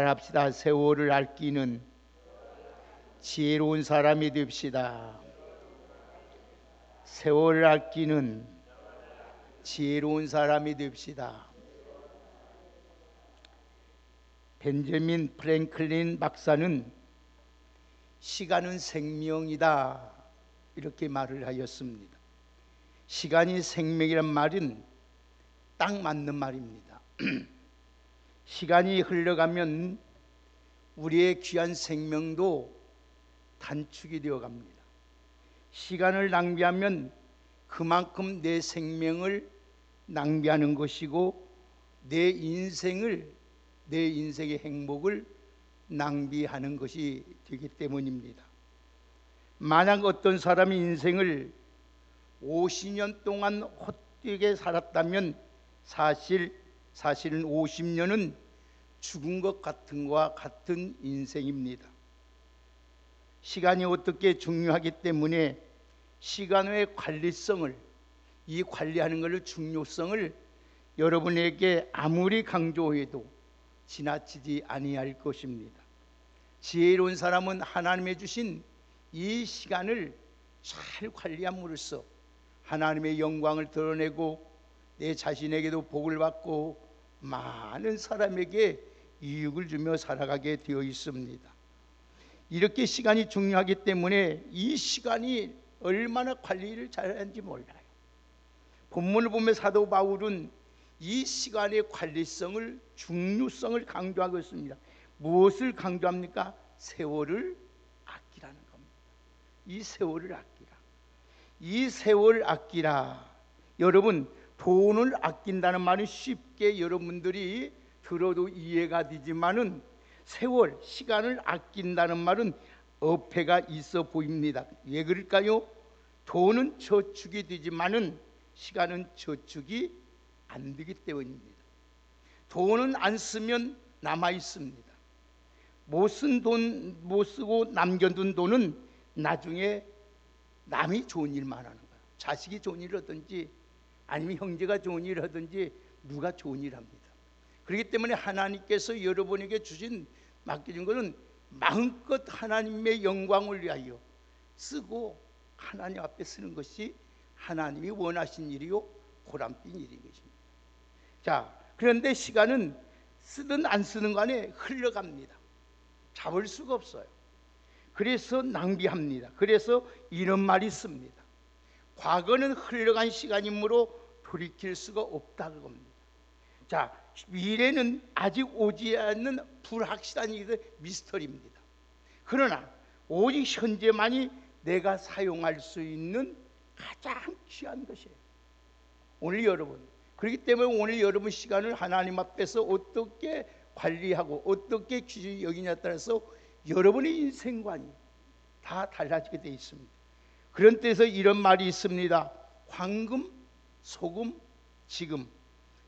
합시다. 세월을 아끼는 지혜로운 사람이 됩시다. 세월을 아끼는 지혜로운 사람이 됩시다. 벤저민 프랭클린 박사는 시간은 생명이다 이렇게 말을 하였습니다. 시간이 생명이란 말은 딱 맞는 말입니다. 시간이 흘러가면 우리의 귀한 생명도 단축이 되어 갑니다. 시간을 낭비하면 그만큼 내 생명을 낭비하는 것이고 내 인생의 행복을 낭비하는 것이 되기 때문입니다. 만약 어떤 사람이 인생을 50년 동안 헛되게 살았다면 사실은 50년은 죽은 것 같은 것과 같은 인생입니다. 시간이 어떻게 중요하기 때문에 시간의 관리성을, 이 관리하는 것의 중요성을 여러분에게 아무리 강조해도 지나치지 아니할 것입니다. 지혜로운 사람은 하나님의 주신 이 시간을 잘 관리함으로써 하나님의 영광을 드러내고 내 자신에게도 복을 받고 많은 사람에게 이익을 주며 살아가게 되어 있습니다. 이렇게 시간이 중요하기 때문에 이 시간이 얼마나 관리를 잘하는지 몰라요. 본문을 보면 사도 바울은 이 시간의 관리성을, 중요성을 강조하고 있습니다. 무엇을 강조합니까? 세월을 아끼라는 겁니다. 이 세월을 아끼라. 이 세월을 아끼라. 여러분, 돈을 아낀다는 말은 쉽게 여러분들이 들어도 이해가 되지만은 세월, 시간을 아낀다는 말은 어폐가 있어 보입니다. 왜 그럴까요? 돈은 저축이 되지만은 시간은 저축이 안 되기 때문입니다. 돈은 안 쓰면 남아 있습니다. 못 쓰고 남겨둔 돈은 나중에 남이 좋은 일만 하는 거예요. 자식이 좋은 일을 하든지 아니면 형제가 좋은 일을 하든지 누가 좋은 일을 합니다. 그렇기 때문에 하나님께서 여러분에게 맡겨준 것은 마음껏 하나님의 영광을 위하여 쓰고 하나님 앞에 쓰는 것이 하나님이 원하신 일이요 보람된 일인 것입니다. 자, 그런데 시간은 쓰든 안 쓰는 간에 흘러갑니다. 잡을 수가 없어요. 그래서 낭비합니다. 그래서 이런 말이 있습니다. 과거는 흘러간 시간이므로 돌이킬 수가 없다는 겁니다. 자, 미래는 아직 오지 않는 불확실한 미스터리입니다. 그러나 오직 현재만이 내가 사용할 수 있는 가장 귀한 것이에요. 오늘 여러분, 그렇기 때문에 오늘 여러분 시간을 하나님 앞에서 어떻게 관리하고 어떻게 귀중히 여기냐에 따라서 여러분의 인생관이 다 달라지게 되어 있습니다. 그런 때에서 이런 말이 있습니다. 황금, 소금, 지금,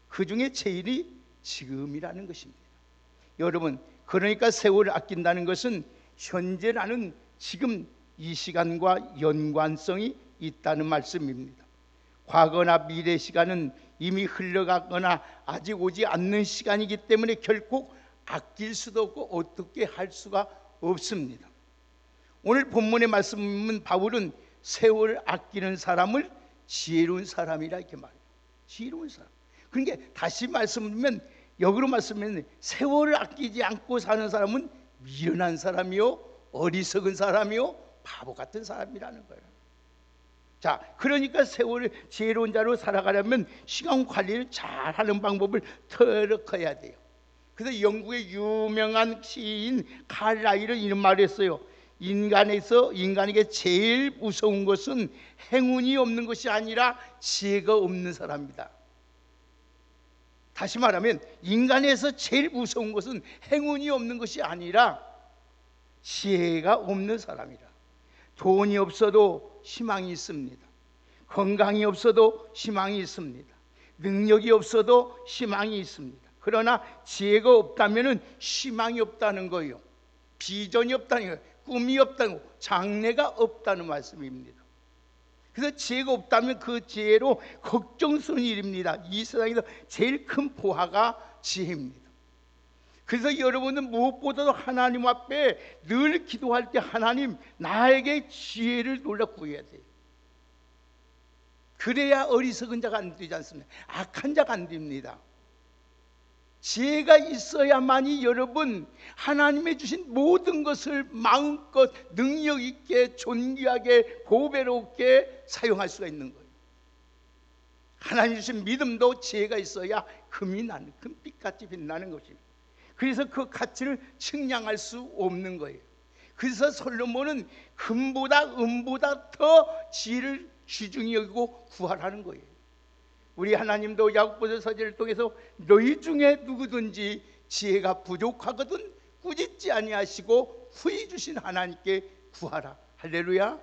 그 중에 제일이 지금이라는 것입니다. 여러분, 그러니까 세월을 아낀다는 것은 현재라는 지금 이 시간과 연관성이 있다는 말씀입니다. 과거나 미래 시간은 이미 흘러가거나 아직 오지 않는 시간이기 때문에 결코 아낄 수도 없고 어떻게 할 수가 없습니다. 오늘 본문의 말씀은 바울은 세월을 아끼는 사람을 지혜로운 사람이라 이렇게 말해요. 지혜로운 사람. 그러니까 다시 말씀드리면, 역으로 말씀드리면 세월을 아끼지 않고 사는 사람은 미련한 사람이요, 어리석은 사람이요, 바보 같은 사람이라는 거예요. 자, 그러니까 세월을 지혜로운 자로 살아가려면 시간 관리를 잘하는 방법을 터득해야 돼요. 그래서 영국의 유명한 시인 칼라일은 이런 말을 했어요. 인간에게 제일 무서운 것은 행운이 없는 것이 아니라 지혜가 없는 사람이다. 다시 말하면 인간에서 제일 무서운 것은 행운이 없는 것이 아니라 지혜가 없는 사람이다. 돈이 없어도 희망이 있습니다. 건강이 없어도 희망이 있습니다. 능력이 없어도 희망이 있습니다. 그러나 지혜가 없다면 희망이 없다는 거예요. 비전이 없다는 거예요. 꿈이 없다는 거예요. 장래가 없다는 말씀입니다. 그래서 지혜가 없다면 그 지혜로 걱정스러운 일입니다. 이 세상에서 제일 큰 보화가 지혜입니다. 그래서 여러분은 무엇보다도 하나님 앞에 늘 기도할 때 하나님 나에게 지혜를 놀라 구해야 돼요. 그래야 어리석은 자가 안 되지 않습니까? 악한 자가 안 됩니다. 지혜가 있어야만이 여러분 하나님의 주신 모든 것을 마음껏 능력 있게 존귀하게 보배롭게 사용할 수가 있는 거예요. 하나님 주신 믿음도 지혜가 있어야 금이 나는, 금빛같이 빛나는 것입니다. 그래서 그 가치를 측량할 수 없는 거예요. 그래서 솔로몬은 금보다 은보다 더 지혜를 귀중히 여기고 구하라는 거예요. 우리 하나님도 야고보서 서지를 통해서 너희 중에 누구든지 지혜가 부족하거든 꾸짖지 아니하시고 후히 주신 하나님께 구하라. 할렐루야.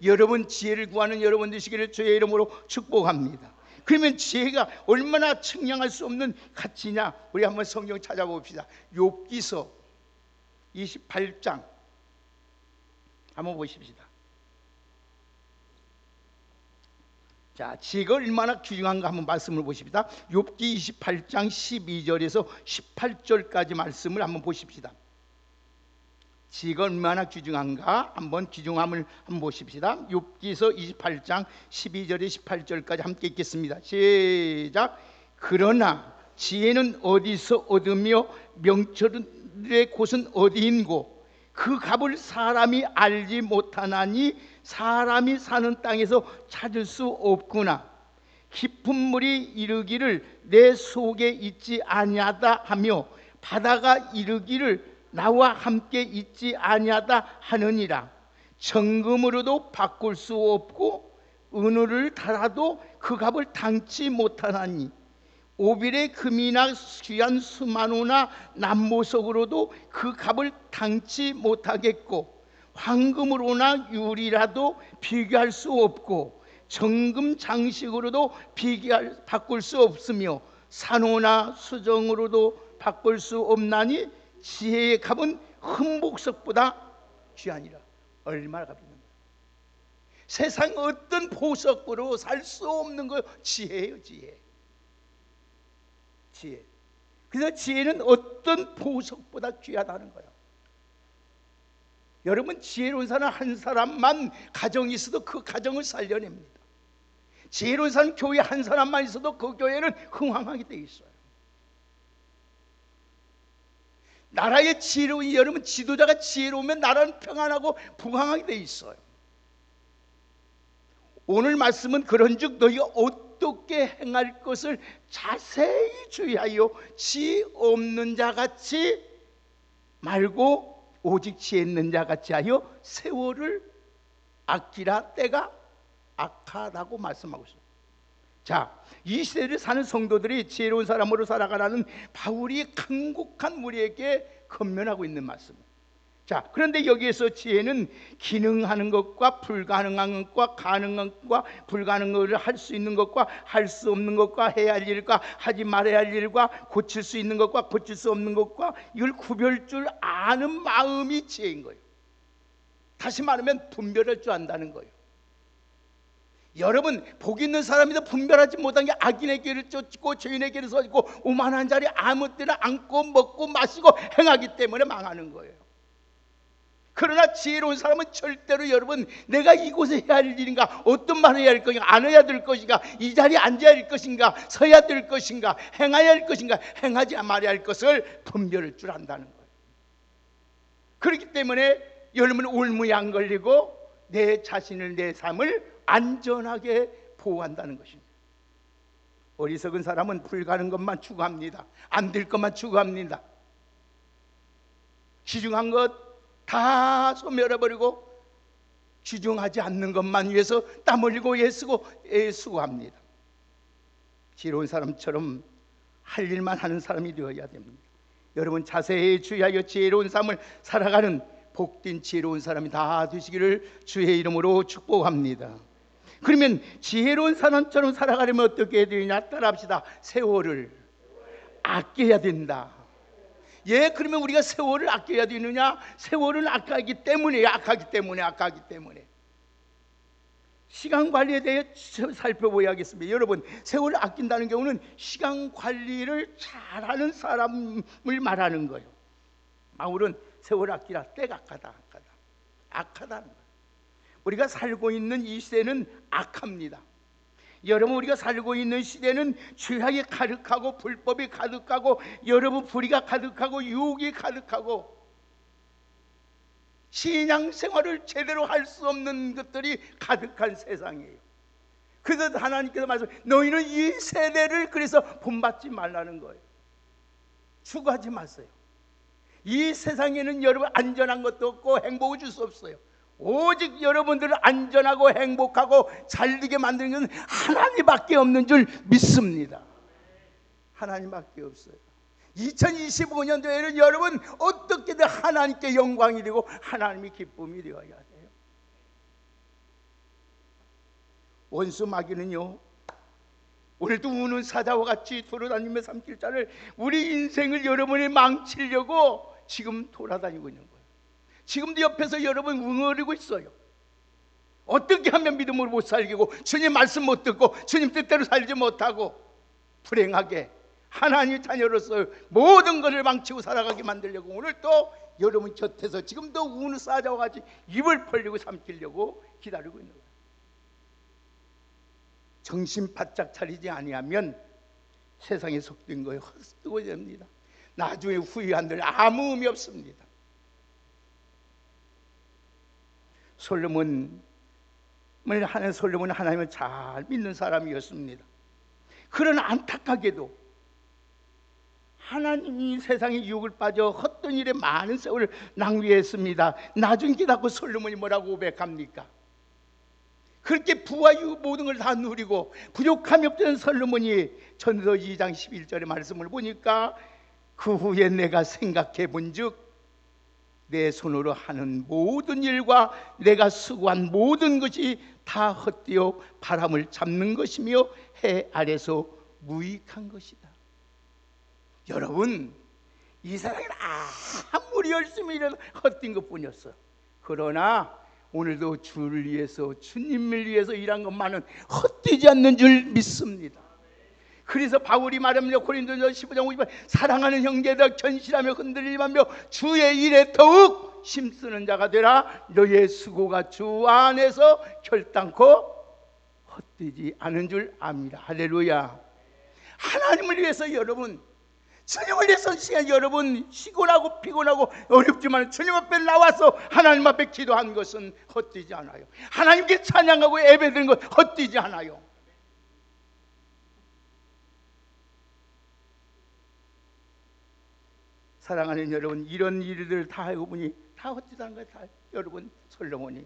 여러분 지혜를 구하는 여러분 되시기를 주의 이름으로 축복합니다. 그러면 지혜가 얼마나 측량할 수 없는 가치냐, 우리 한번 성경 찾아봅시다. 욥기서 28장 한번 보십시다. 자, 지혜가 얼마나 귀중한가 한번 말씀을 보십시다. 욥기 28장 12절에서 18절까지 말씀을 한번 보십시다. 지혜가 얼마나 귀중한가 한번 귀중함을 한번 보십시다. 욥기서 28장 12절에 18절까지 함께 읽겠습니다. 시작. 그러나 지혜는 어디서 얻으며 명철의 곳은 어디인고 그 값을 사람이 알지 못하나니 사람이 사는 땅에서 찾을 수 없구나. 깊은 물이 이르기를 내 속에 있지 아니하다 하며 바다가 이르기를 나와 함께 있지 아니하다 하느니라. 정금으로도 바꿀 수 없고 은으를 달아도 그 값을 당치 못하나니 오빌의 금이나 귀한 수만호나 남보석으로도 그 값을 당치 못하겠고 황금으로나 유리라도 비교할 수 없고 정금 장식으로도 바꿀 수 없으며 산호나 수정으로도 바꿀 수 없나니 지혜의 값은 흠복석보다 귀하니라. 얼마나 값이 있는 거야. 세상 어떤 보석으로 살 수 없는 거 지혜예요. 지혜. 그래서 지혜는 어떤 보석보다 귀하다는 거예요. 여러분 지혜로운 사람 한 사람만 가정이 있어도 그 가정을 살려냅니다. 지혜로운 사람 교회 한 사람만 있어도 그 교회는 흥황하게 돼 있어요. 나라의 지혜로운 여러분 지도자가 지혜로우면 나라는 평안하고 부강하게 돼 있어요. 오늘 말씀은 그런즉 너희가 어떻게 행할 것을 자세히 주의하여 지혜 없는 자 같이 말고 오직 지혜 있는 자 같이 하여 세월을 아끼라. 때가 악하다고 말씀하고 있어요. 자, 이 시대를 사는 성도들이 지혜로운 사람으로 살아가라는 바울이 간곡한 우리에게 권면하고 있는 말씀. 자, 그런데 여기에서 지혜는 기능하는 것과 불가능한 것과 가능한 것과 불가능한 것을 할 수 있는 것과 할 수 없는 것과 해야 할 일과 하지 말아야 할 일과 고칠 수 있는 것과 고칠 수 없는 것과 이걸 구별 줄 아는 마음이 지혜인 거예요. 다시 말하면 분별할 줄 안다는 거예요. 여러분 복 있는 사람이도 분별하지 못한 게 악인의 길을 쫓고 죄인의 길을 서고 오만한 자리 아무 때나 앉고 먹고 마시고 행하기 때문에 망하는 거예요. 그러나 지혜로운 사람은 절대로 여러분 내가 이곳에 해야 할 일인가, 어떤 말을 해야 할 것인가, 안 해야 될 것인가, 이 자리에 앉아야 할 것인가, 서야 될 것인가, 행해야 할 것인가, 행하지 말아야 할 것을 분별할 줄 안다는 거예요. 그렇기 때문에 여러분 울무에 안 걸리고 내 자신을, 내 삶을 안전하게 보호한다는 것입니다. 어리석은 사람은 불가능한 것만 추구합니다. 안 될 것만 추구합니다. 귀중한 것 다 소멸해버리고 귀중하지 않는 것만 위해서 땀 흘리고 애쓰고합니다. 지혜로운 사람처럼 할 일만 하는 사람이 되어야 됩니다. 여러분 자세히 주의하여 지혜로운 삶을 살아가는 복된 지혜로운 사람이 다 되시기를 주의 이름으로 축복합니다. 그러면 지혜로운 사람처럼 살아가려면 어떻게 해야 되느냐? 따라합시다. 세월을 아껴야 된다. 예, 그러면 우리가 세월을 아껴야 되느냐? 세월은 악하기 때문에. 시간 관리에 대해 살펴보아야겠습니다. 여러분, 세월을 아낀다는 경우는 시간 관리를 잘하는 사람을 말하는 거예요. 바울은 세월 아끼라, 때가 악하다는 거예요. 우리가 살고 있는 이 시대는 악합니다. 여러분, 우리가 살고 있는 시대는 죄악이 가득하고 불법이 가득하고 여러분 불의가 가득하고 유혹이 가득하고 신앙생활을 제대로 할 수 없는 것들이 가득한 세상이에요. 그래서 하나님께서 말씀, 너희는 이 세대를 그래서 본받지 말라는 거예요. 추구하지 마세요. 이 세상에는 여러분 안전한 것도 없고 행복을 줄 수 없어요. 오직 여러분들을 안전하고 행복하고 잘되게 만드는 것은 하나님밖에 없는 줄 믿습니다. 하나님밖에 없어요. 2025년도에는 여러분 어떻게든 하나님께 영광이 되고 하나님이 기쁨이 되어야 돼요. 원수 마귀는요, 오늘도 우는 사자와 같이 돌아다니며 삼킬자를, 우리 인생을 여러분이 망치려고 지금 돌아다니고 있는 거예요. 지금도 옆에서 여러분 응어리고 있어요. 어떻게 하면 믿음으로 못 살기고 주님 말씀 못 듣고 주님 뜻대로 살지 못하고 불행하게 하나님 자녀로서 모든 것을 망치고 살아가게 만들려고 오늘 또 여러분 곁에서 지금도 우는 사자와 같이 입을 벌리고 삼키려고 기다리고 있는 거예요. 정신 바짝 차리지 아니하면 세상에 속된 거에 헛쓰고 됩니다. 나중에 후회한들 아무 의미 없습니다. 솔로몬은 하나님을 잘 믿는 사람이었습니다. 그러나 안타깝게도 하나님이 세상에 유혹을 빠져 헛된 일에 많은 세월을 낭비했습니다. 나중에 깨닫고 솔로몬이 뭐라고 고백합니까? 그렇게 부와 유 모든 걸 다 누리고 부족함이 없던 솔로몬이 전서 2장 11절의 말씀을 보니까 그 후에 내가 생각해 본즉 내 손으로 하는 모든 일과 내가 수고한 모든 것이 다 헛되어 바람을 잡는 것이며 해 아래서 무익한 것이다. 여러분, 이 세상에 아무리 열심히 일해도 헛된 것뿐이었어. 그러나 오늘도 주를 위해서 주님을 위해서 일한 것만은 헛되지 않는 줄 믿습니다. 그래서 바울이 말합니다. 고린도전서 15장 50절, 사랑하는 형제들 견실하며 흔들림하며 주의 일에 더욱 힘쓰는 자가 되라. 너의 수고가 주 안에서 결단코 헛되지 않은 줄 압니다. 할렐루야. 하나님을 위해서 여러분, 주님을 위해서 시간 여러분 피곤하고 어렵지만 주님 앞에 나와서 하나님 앞에 기도한 것은 헛되지 않아요. 하나님께 찬양하고 예배드리는 것 헛되지 않아요. 사랑하는 여러분, 이런 일들을 다 하고 보니 다 헛되지 않은 거예요. 다 여러분, 솔로몬이.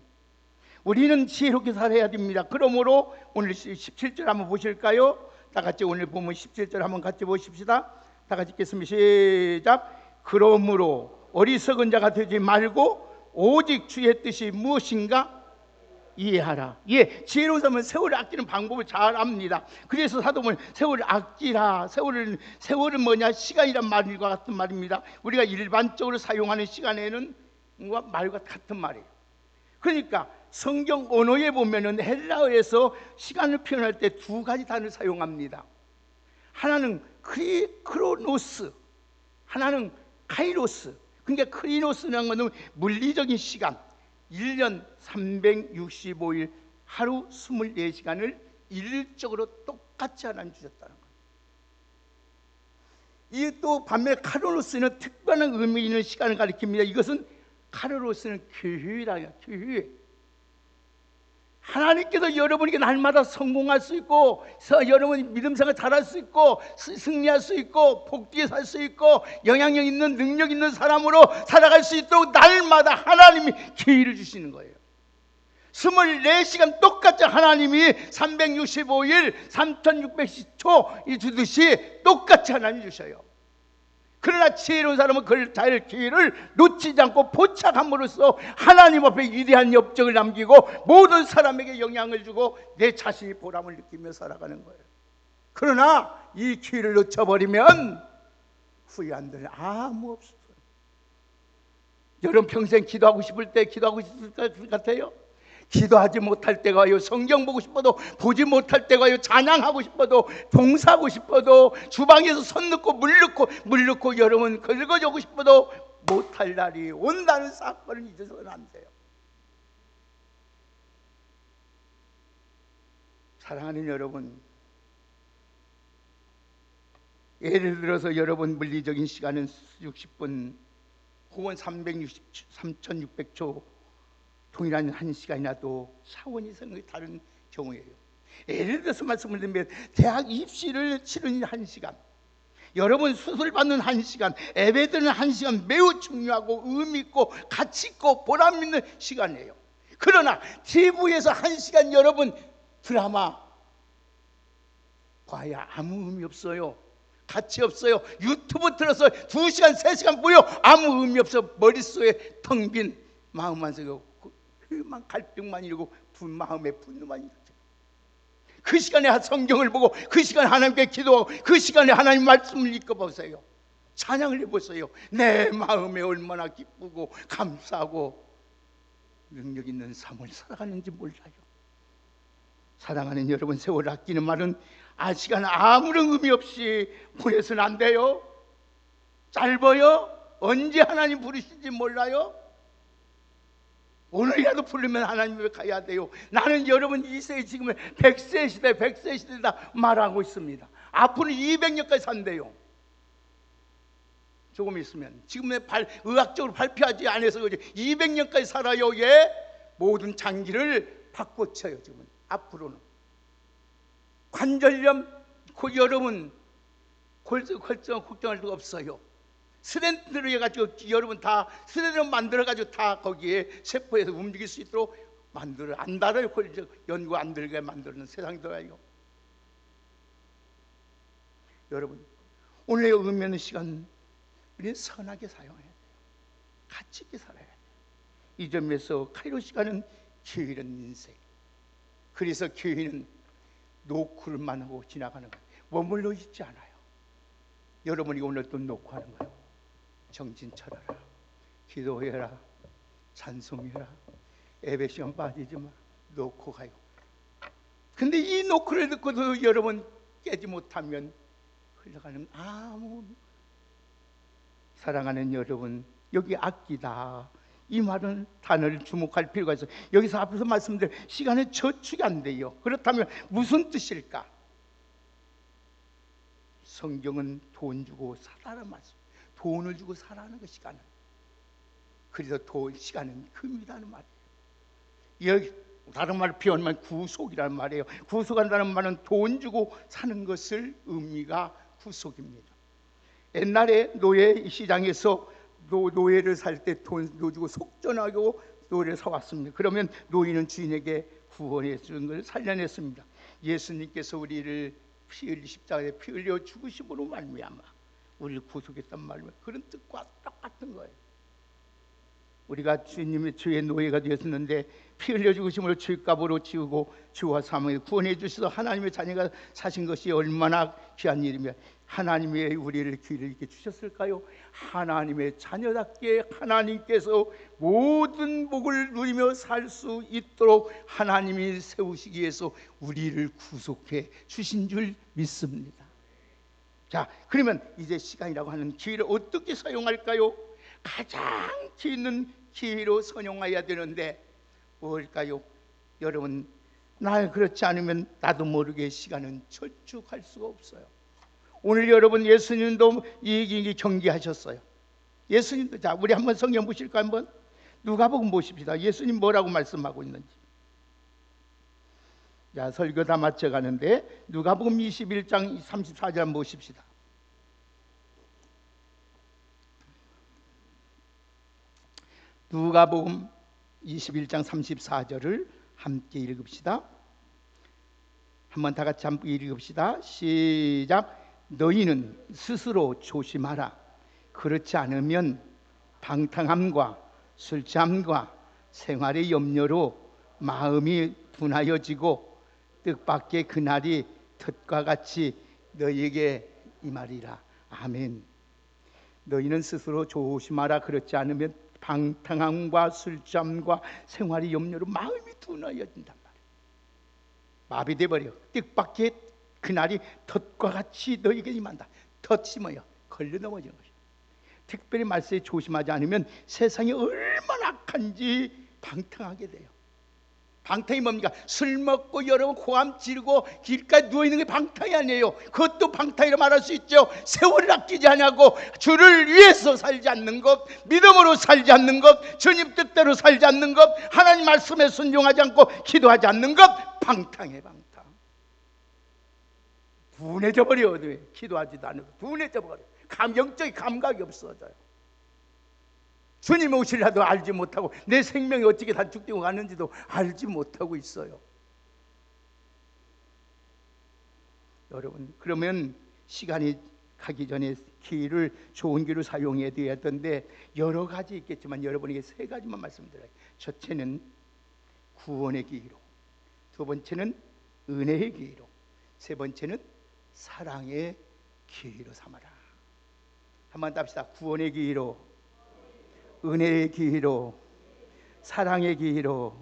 우리는 지혜롭게 살아야 됩니다. 그러므로 오늘 17절 한번 보실까요? 다 같이 오늘 보면 17절 한번 같이 보십시다. 다 같이 읽겠습니다. 시작. 그러므로 어리석은 자가 되지 말고 오직 주의 뜻이 무엇인가 이해하라. 예, 지혜로운 사람은 세월을 아끼는 방법을 잘 압니다. 그래서 사도는 세월을 아끼라. 세월은 뭐냐? 시간이란 말과 같은 말입니다. 우리가 일반적으로 사용하는 시간에는 말과 같은 말이에요. 그러니까 성경 언어에 보면은 헬라어에서 시간을 표현할 때 두 가지 단어를 사용합니다. 하나는 크로노스, 하나는 카이로스. 그러니까 크리노스라는 것은 물리적인 시간, 1년 365일 하루 24시간을 일률적으로 똑같이 하나님 주셨다는 거예요. 이 또 반면에 카로노스는 특별한 의미 있는 시간을 가리킵니다. 이것은 카로노스는 교회라요. 교회. 하나님께서 여러분에게 날마다 성공할 수 있고 여러분이 믿음생활 잘할 수 있고 승리할 수 있고 복되게 살 수 있고 영향력 있는 능력 있는 사람으로 살아갈 수 있도록 날마다 하나님이 기회를 주시는 거예요. 24시간 똑같이 하나님이 365일 3610초 주듯이 똑같이 하나님이 주셔요. 그러나 지혜로운 사람은 그 자의 기회를 놓치지 않고 포착함으로써 하나님 앞에 위대한 업적을 남기고 모든 사람에게 영향을 주고 내 자신이 보람을 느끼며 살아가는 거예요. 그러나 이 기회를 놓쳐버리면 후회한 데는 아무 없어요. 여러분 평생 기도하고 싶을 때 기도하고 싶을 것 같아요? 기도하지 못할 때가 와요. 성경 보고 싶어도 보지 못할 때가 와요. 찬양하고 싶어도 봉사하고 싶어도 주방에서 손 넣고 물 넣고 여러분 긁어주고 싶어도 못할 날이 온다는 사건을 잊어서는 안 돼요. 사랑하는 여러분, 예를 들어서 여러분 물리적인 시간은 60분 혹은 3600초 동일한 1시간이라도 차원이 다른 경우예요. 예를 들어서 말씀을 드리면 대학 입시를 치르는 1시간, 여러분 수술 받는 1시간, 예배드리는 1시간 매우 중요하고 의미 있고 가치 있고 보람 있는 시간이에요. 그러나 TV에서 1시간 여러분 드라마 봐야 아무 의미 없어요. 가치 없어요. 유튜브 틀어서 2시간 3시간 보여 아무 의미 없어. 머릿속에 텅 빈 마음만 쓰고 그만 갈등만 일고 마음에 분노만 일고, 그 시간에 성경을 보고 그 시간에 하나님께 기도하고 그 시간에 하나님 말씀을 읽어보세요. 찬양을 해보세요. 내 마음에 얼마나 기쁘고 감사하고 능력 있는 삶을 살아가는지 몰라요. 사랑하는 여러분, 세월 아끼는 말은 시간 아무런 의미 없이 보내서는 안 돼요. 짧아요. 언제 하나님 부르실지 몰라요. 오늘이라도 부르면 하나님께 가야 돼요. 나는 여러분 이 세대 지금 100세 시대 100세 시대다 말하고 있습니다. 앞으로 200년까지 산대요. 조금 있으면 지금 의학적으로 발표하지 않아서 200년까지 살아요. 예? 모든 장기를 바꿔쳐요. 지금 앞으로는 관절염 여러분 걱정할 수가 없어요. 스탠드로 해가지고 여러분 다 스탠드로 만들어가지고 다 거기에 세포에서 움직일 수 있도록 만들어 안 달아요. 연구 안 들게 만드는 세상이 돌아요. 여러분 오늘의 의미 있는 시간 우리는 선하게 사용해야 돼요. 가치 있게 살아야 돼요. 이 점에서 카이로 시간은 기회는 인생. 그래서 교회는 노크를만 하고 지나가는 거예요. 머물러 있지 않아요. 여러분이 오늘 또 노크하는 거예요. 정신 차려라. 기도해라. 찬송해라. 예배 시간 빠지지 마. 노크 가요. 근데 이 노크를 듣고도 여러분 깨지 못하면 흘러가는 아무. 사랑하는 여러분, 여기 아끼다 이 말은 단어를 주목할 필요가 있어요. 여기서 앞에서 말씀드린 시간의 저축이 안 돼요. 그렇다면 무슨 뜻일까? 성경은 돈 주고 사라는 말씀. 돈을 주고 사라는 그 시간은. 그래서 시간은 금이라는 말이에요. 여기 다른 말로 표현하면 구속이라는 말이에요. 구속한다는 말은 돈 주고 사는 것을 의미가 구속입니다. 옛날에 노예 시장에서 노예를 살 때 돈 주고 속전하고 노예를 사왔습니다. 그러면 노예는 주인에게 구원해 주는 것을 살려냈습니다. 예수님께서 우리를 십자가에 피 흘려 죽으심으로 말미암아 우리를 구속했단 말이에요. 그런 뜻과 똑같은 거예요. 우리가 주님의 주의 노예가 되었는데 피 흘려 죽으심으로 죄값으로 지우고 주와 사망에 구원해 주셔서 하나님의 자녀가 사신 것이 얼마나 귀한 일이며 하나님의 우리를 귀를 있게 주셨을까요? 하나님의 자녀답게 하나님께서 모든 복을 누리며 살 수 있도록 하나님이 세우시기 위해서 우리를 구속해 주신 줄 믿습니다. 자, 그러면 이제 시간이라고 하는 기회를 어떻게 사용할까요? 가장 기 있는 기회로 선용해야 되는데 뭘까요? 여러분, 나 그렇지 않으면 나도 모르게 시간은 저축할 수가 없어요. 오늘 여러분 예수님도 이 경계하셨어요. 예수님도 자 우리 한번 성경 보실까 한번 누가복음 보십시다. 예수님 뭐라고 말씀하고 있는지. 자 설교 다 마쳐가는데 누가복음 21장 34절 한번 보십시다. 누가복음 21장 34절을 함께 읽읍시다. 한번 다 같이 함께 읽읍시다. 시작. 너희는 스스로 조심하라. 그렇지 않으면 방탕함과 술 취함과 생활의 염려로 마음이 둔하여지고 뜻밖의 그날이 덫과 같이 너희에게 임하리라. 아멘. 너희는 스스로 조심하라. 그렇지 않으면 방탕함과 술잠과 생활의 염려로 마음이 둔하여진단 말이에요. 마비돼 버려. 뜻밖의 그날이 덫과 같이 너에게 임한다. 덫이 뭐예요? 걸려 넘어지는 것이에요. 특별히 말세에 조심하지 않으면 세상이 얼마나 악한지 방탕하게 돼요. 방탕이 뭡니까? 술 먹고 여러분 고함 지르고 길가에 누워있는 게 방탕이 아니에요. 그것도 방탕이라 말할 수 있죠. 세월을 아끼지 않냐고, 주를 위해서 살지 않는 것, 믿음으로 살지 않는 것, 주님 뜻대로 살지 않는 것, 하나님 말씀에 순종하지 않고 기도하지 않는 것, 방탕해. 방탕. 둔해져 버려. 기도하지도 않아도 둔해져 버려. 영적인 감각이 없어져요. 주님 오시려도 알지 못하고 내 생명이 어떻게 단축되고 가는지도 알지 못하고 있어요. 여러분, 그러면 시간이 가기 전에 기회를 좋은 기회로 사용해야 되었던데 여러 가지 있겠지만 여러분에게 세 가지만 말씀드려요. 첫째는 구원의 기회로, 두 번째는 은혜의 기회로, 세 번째는 사랑의 기회로 삼아라. 한번 답시다. 구원의 기회로, 은혜의 기회로, 사랑의 기회로.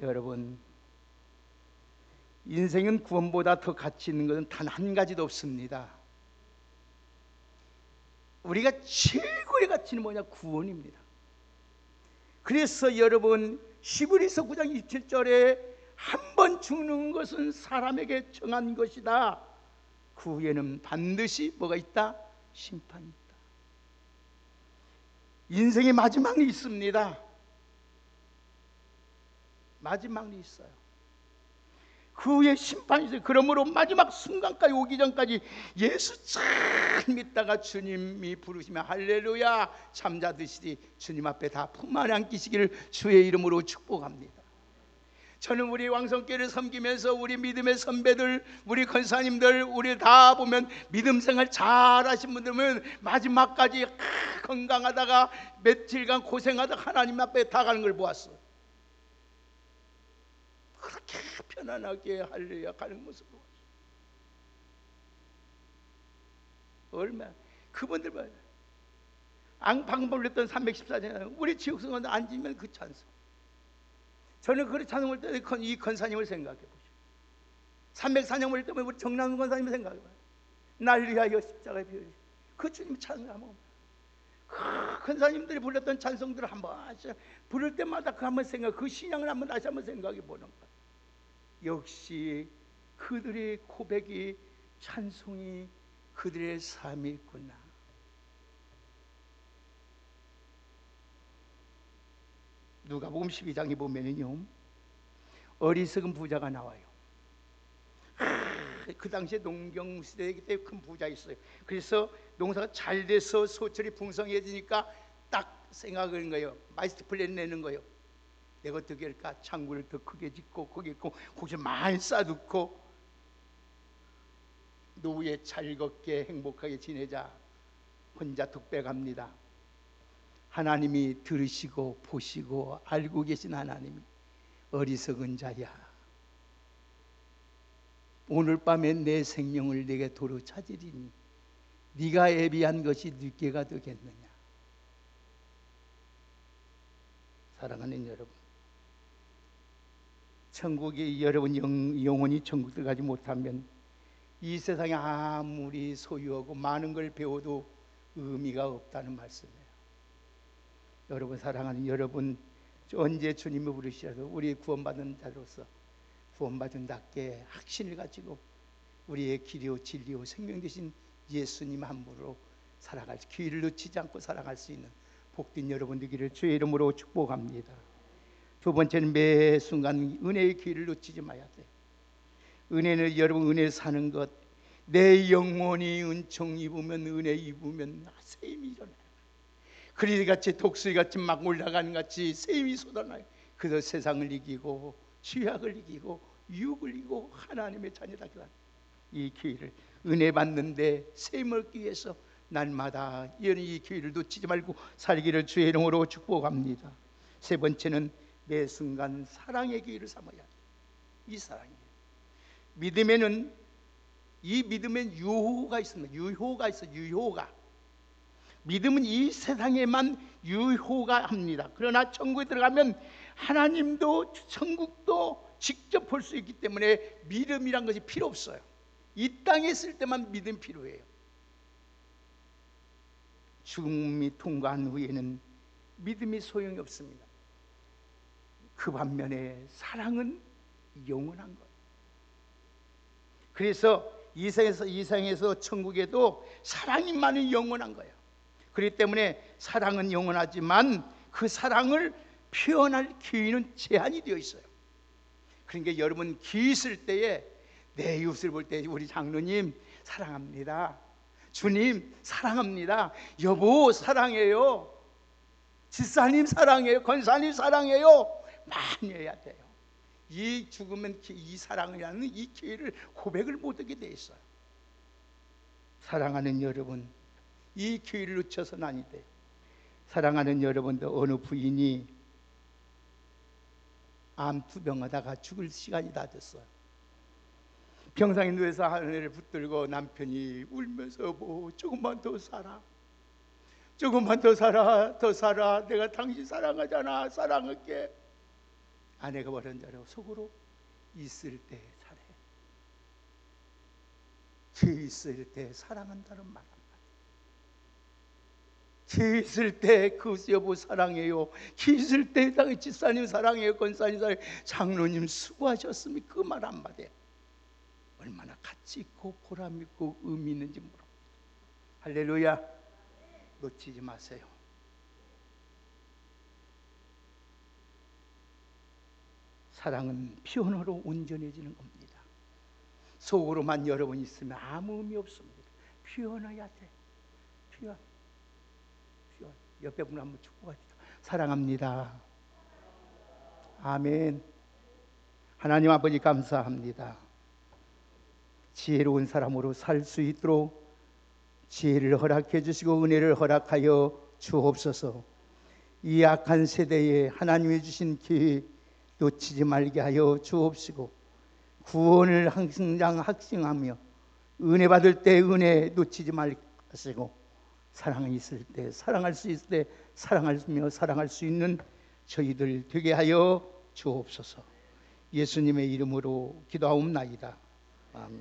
여러분, 인생은 구원보다 더 가치 있는 것은 단 한 가지도 없습니다. 우리가 최고의 가치는 뭐냐? 구원입니다. 그래서 여러분, 히브리서 9장 27절에 한 번 죽는 것은 사람에게 정한 것이다. 그 후에는 반드시 뭐가 있다? 심판이 있다. 인생의 마지막이 있습니다. 마지막이 있어요. 그 후에 심판이 있어요. 그러므로 마지막 순간까지 오기 전까지 예수 참 믿다가 주님이 부르시면 할렐루야 잠자드시리 주님 앞에 다 품 안에 안기시기를 주의 이름으로 축복합니다. 저는 우리 왕성교회를 섬기면서 우리 믿음의 선배들, 우리 권사님들, 우리 다 보면 믿음 생활 잘하신 분들은 마지막까지 건강하다가 며칠간 고생하다가 하나님 앞에 다 가는 걸 보았어요. 그렇게 편안하게 할렐루야 가는 모습을 보았어요. 얼마나 그분들 봐요. 앙팡 불렸던 314년 우리 지옥성은 앉으면 그 찬송. 저는 그 찬송을 때 이 권사님을 생각해 보시오. 304년을 때문에 우리 정남 권사님을 생각해 봐요. 날 위하여 십자가에 비워 그 주님 찬송하면 그 권사님들이 불렀던 찬송들을 한번 부를 때마다 그 한번 생각, 그 신앙을 한번 다시 한번 생각해 보는 거예요. 역시 그들의 고백이 찬송이 그들의 삶이 있구나. 누가복음 12장에 보면은요 어리석은 부자가 나와요. 그 당시에 농경 시대이기 때문에 큰 부자 있어요. 그래서 농사가 잘 돼서 소철이 풍성해지니까 딱 생각하는 거예요. 마스터 플랜 내는 거예요. 내가 어떻게 할까? 창고를 더 크게 짓고 거기에 고기 많이 싸두고 노후에 즐겁게 행복하게 지내자. 혼자 독백합니다. 하나님이 들으시고 보시고 알고 계신 하나님이 어리석은 자야, 오늘 밤에 내 생명을 내게 도로 찾으리니 네가 애비한 것이 늦게가 되겠느냐. 사랑하는 여러분, 천국이 여러분 영원히 천국 들어가지 못하면 이 세상에 아무리 소유하고 많은 걸 배워도 의미가 없다는 말씀이에요. 여러분, 사랑하는 여러분, 언제 주님이 부르시라도 우리 구원받은 자로서 구원받은 자께 확신을 가지고 우리의 길이요 진리요 생명 되신 예수님 한 분으로 살아갈 기회를 놓치지 않고 살아갈 수 있는 복된 여러분 되기를 주의 이름으로 축복합니다. 두 번째는 매 순간 은혜의 기회를 놓치지 마야 돼요. 은혜는 여러분 은혜 사는 것, 내 영혼이 은총 입으면 은혜 입으면 세임이 일어나요. 그리같이 독수리같이 막 올라가는 같이 세임이 쏟아나요. 그래서 세상을 이기고 죄악을 이기고 유혹을 이기고 하나님의 자녀다. 이 기회를 은혜 받는데 세임을 얻기 위해서 날마다 이 기회를 놓치지 말고 살기를 주의 이름으로 축복합니다. 세 번째는 매 순간 사랑의 기회를 삼아야 돼요. 이 사랑이에요. 믿음에는 이 믿음엔 유효가 있습니다. 유효가 있어. 유효가. 믿음은 이 세상에만 유효가 합니다. 그러나 천국에 들어가면 하나님도 천국도 직접 볼 수 있기 때문에 믿음이란 것이 필요 없어요. 이 땅에 있을 때만 믿음 필요해요. 죽음이 통과한 후에는 믿음이 소용이 없습니다. 그 반면에 사랑은 영원한 거예요. 그래서 이 세상에서 천국에도 사랑이만이 영원한 거예요. 그렇기 때문에 사랑은 영원하지만 그 사랑을 표현할 기회는 제한이 되어 있어요. 그러니까 여러분 기 있을 때에 내 이웃을 볼 때 우리 장로님 사랑합니다, 주님 사랑합니다, 여보 사랑해요, 집사님 사랑해요, 권사님 사랑해요 많이 해야 돼요. 이 죽으면 이 사랑이라는 이 기회를 고백을 못하게 돼 있어요. 사랑하는 여러분, 이 기회를 놓쳐서는 아니 돼요. 사랑하는 여러분도 어느 부인이 암투병하다가 죽을 시간이 다 됐어요. 병상에 누워서 하늘을 붙들고 남편이 울면서 조금만 더 살아, 조금만 더 살아, 더 살아, 내가 당신 사랑하잖아, 사랑할게. 아내가 말한 대로 속으로 있을 때 잘해. 기 있을 때 사랑한다는 말 한마디. 기 있을 때 그 여보 사랑해요, 기 있을 때 당신 집사님 사랑해요, 권사님 사랑해요, 장로님 수고하셨습니다, 그 말 한마디 얼마나 가치 있고 보람 있고 의미 있는지 모릅니다. 할렐루야. 놓치지 마세요. 사랑은 표현으로 온전해지는 겁니다. 속으로만 여러분 있으면 아무 의미 없습니다. 표현해야 돼. 표현. 옆에 분 한번 축복합시다. 사랑합니다. 아멘. 하나님 아버지 감사합니다. 지혜로운 사람으로 살 수 있도록 지혜를 허락해 주시고 은혜를 허락하여 주옵소서. 이 악한 세대에 하나님이 주신 기회 놓치지 말게 하여 주옵시고, 구원을 항상 확증하며 은혜 받을 때 은혜 놓치지 말게 하시고, 사랑이 있을 때 사랑할 수 있을 때 사랑하며 사랑할 수 있는 저희들 되게 하여 주옵소서. 예수님의 이름으로 기도하옵나이다. 아멘.